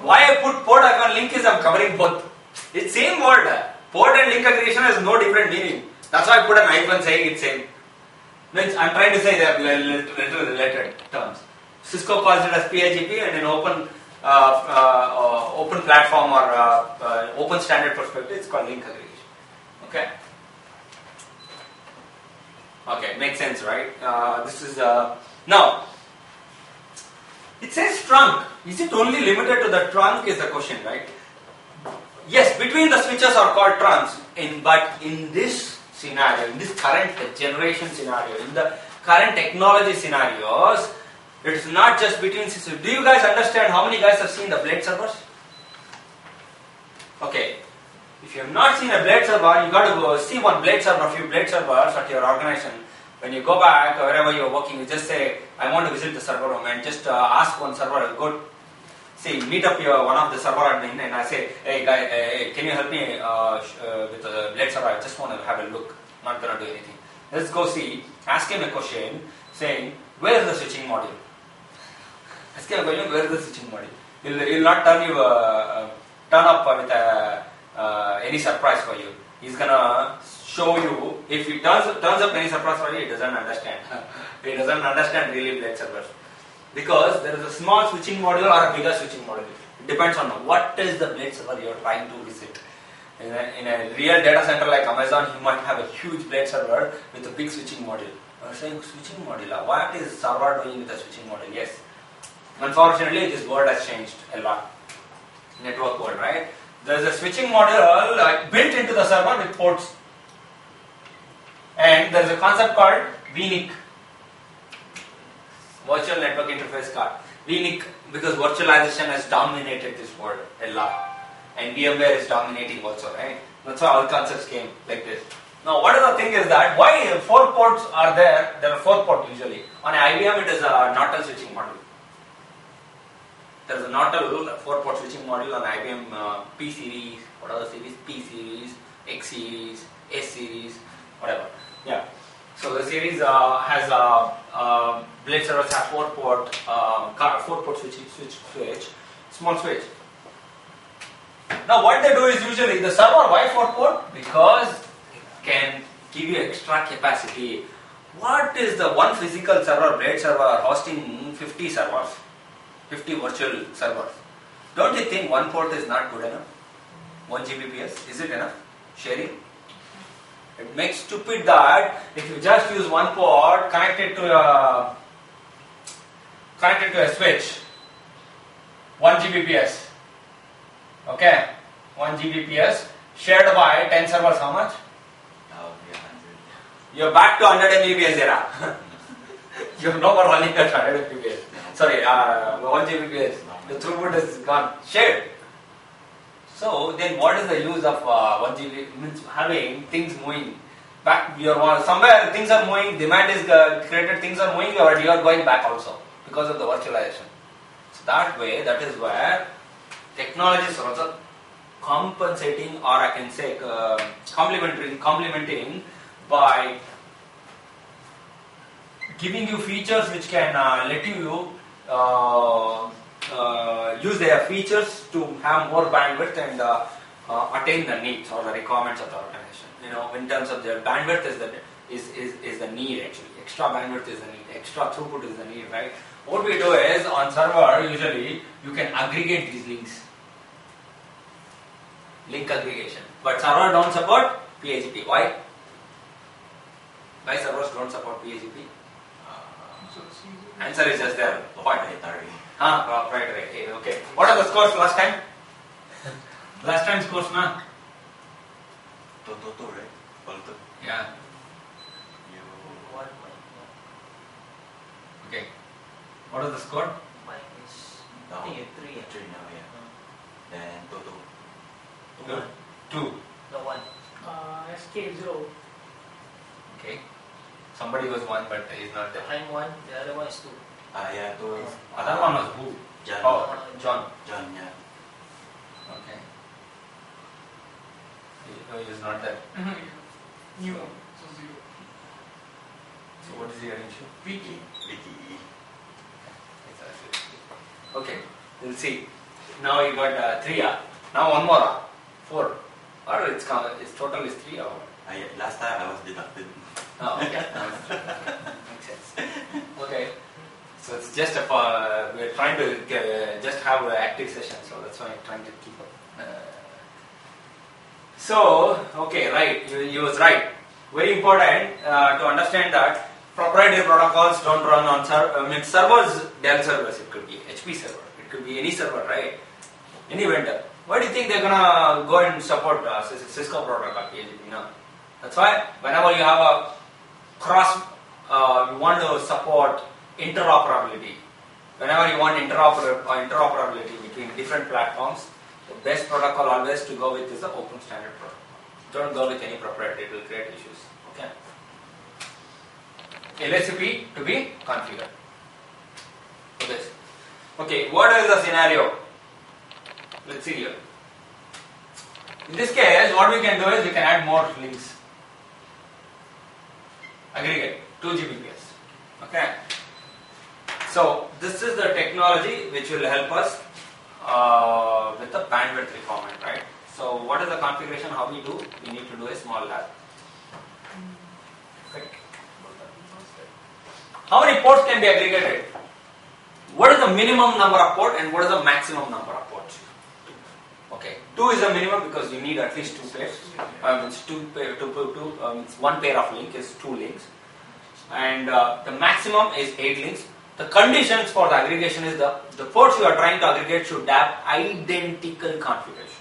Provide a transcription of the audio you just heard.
Why I put port icon link is I'm covering both. It's same word. Port and link aggregation has no different meaning. That's why I put an icon saying it's same. Means I'm trying to say they are little related terms. Cisco calls it as PIGP, and in open platform or open standard perspective, it's called link aggregation. Okay. Okay, makes sense, right? This is now. It says trunk. Is it only limited to the trunk? Is the question, right? Yes, between the switches are called trunks. But in this scenario, in this current generation scenario, in the current technology scenarios, it's not just between systems. Do you guys understand how many guys have seen the blade servers? Okay. If you have not seen a blade server, you got to go see one blade server, a few blade servers at your organization. When you go back, wherever you're working, you just say, I want to visit the server room, and just ask one server, go see, meet up one of the server admin, and I say, hey guy, can you help me with the blade server? I just want to have a look, not going to do anything. Let's go see, ask him a question, saying, where is the switching module? Ask him a question, where is the switching module? He'll not turn up with any surprise for you. He's gonna show you. If he turns up any surprise for you, he doesn't understand. He doesn't understand really blade servers, because there is a small switching module or a bigger switching module. It depends on what is the blade server you are trying to visit. In a real data center like Amazon, you might have a huge blade server with a big switching module. I'm saying switching module. What is server doing with the switching module? Yes. Unfortunately, this word has changed a lot. Network word, right? There is a switching module built into the server with ports. And there is a concept called VNIC. Virtual Network Interface Card. VNIC, because virtualization has dominated this word a lot. And VMware is dominating also, right? That's why all concepts came like this. Now, what is the thing is that, why 4 ports are there? There are 4 ports usually. On IBM, it is a Nortel switching module. There is a Nortel 4-port switching module on IBM P series, what are the series? P series, X series, S series, whatever. Yeah. So the series has blade servers have 4-port switch, small switch. Now what they do is usually the server, why 4-port? Because it can give you extra capacity. What is the one physical server, blade server, hosting 50 servers? 50 virtual servers. Don't you think 1 port is not good enough? 1 Gbps, is it enough? Sharing? It makes stupid that if you just use 1 port connected to a switch, 1 Gbps. Okay, 1 Gbps shared by 10 servers, how much? You're back to 100 Mbps era. You're no more running at 100 Mbps. Sorry, 1 Gbps. The throughput is gone. Shared. So then, what is the use of 1 GB? Means having things moving back. Somewhere things are moving. Demand is created. Things are moving. You are going back also because of the virtualization. So that way, that is where technologies are also compensating, or I can say complementing by giving you features which can let you use their features to have more bandwidth and attain the needs or the requirements of the organization. You know, in terms of their bandwidth is the need actually. Extra bandwidth is the need. Extra throughput is the need, right? What we do is on server usually you can aggregate these links. Link aggregation. But server don't support PIGP. Why? Why servers don't support PIGP? Answer is just there. Proprietary. Proprietary. Okay. What are the scores last time? Last time scores, na? Two, right? Yeah. Okay. What is the score? Mine is, No. I think it's 3. 3 now, yeah. Then two. 2. The 1. SK0. Okay. Somebody was 1, but he's not there. I'm 1, the other one is 2. Yeah, two. Other one was who? John. Oh, John. John, yeah. Okay. He is not there. New. So 0. So what is he getting to? Vicky. Vicky. It's a Okay, we'll see. Now you got 3. Now one more. 4. Or it's total is 3 or what? Last time I was deducted. Oh, okay. Makes sense. Okay. So it's just we're trying to just have an active session, so that's why I'm trying to keep up. Okay, right. You was right. Very important to understand that proprietary protocols don't run on servers, Dell servers. It could be HP server. It could be any server, right? Any vendor. Why do you think they're gonna go and support Cisco protocol, PHP? No. That's why whenever you have a you want to support interoperability. Whenever you want interoperability between different platforms, the best protocol always to go with is the open standard protocol. Don't go with any proprietary, it will create issues. Okay. LSCP to be configured. Okay, what is the scenario? Let's see here. In this case, what we can do is we can add more links. Aggregate 2 Gbps. Okay. So this is the technology which will help us with the bandwidth requirement, right? So what is the configuration? How we do? We need to do a small lab. Okay. How many ports can be aggregated? What is the minimum number of ports and what is the maximum number of ports? Okay, 2 is the minimum because you need at least 2 pairs. One pair of link is 2 links, and the maximum is 8 links. The conditions for the aggregation is the ports you are trying to aggregate should have identical configuration.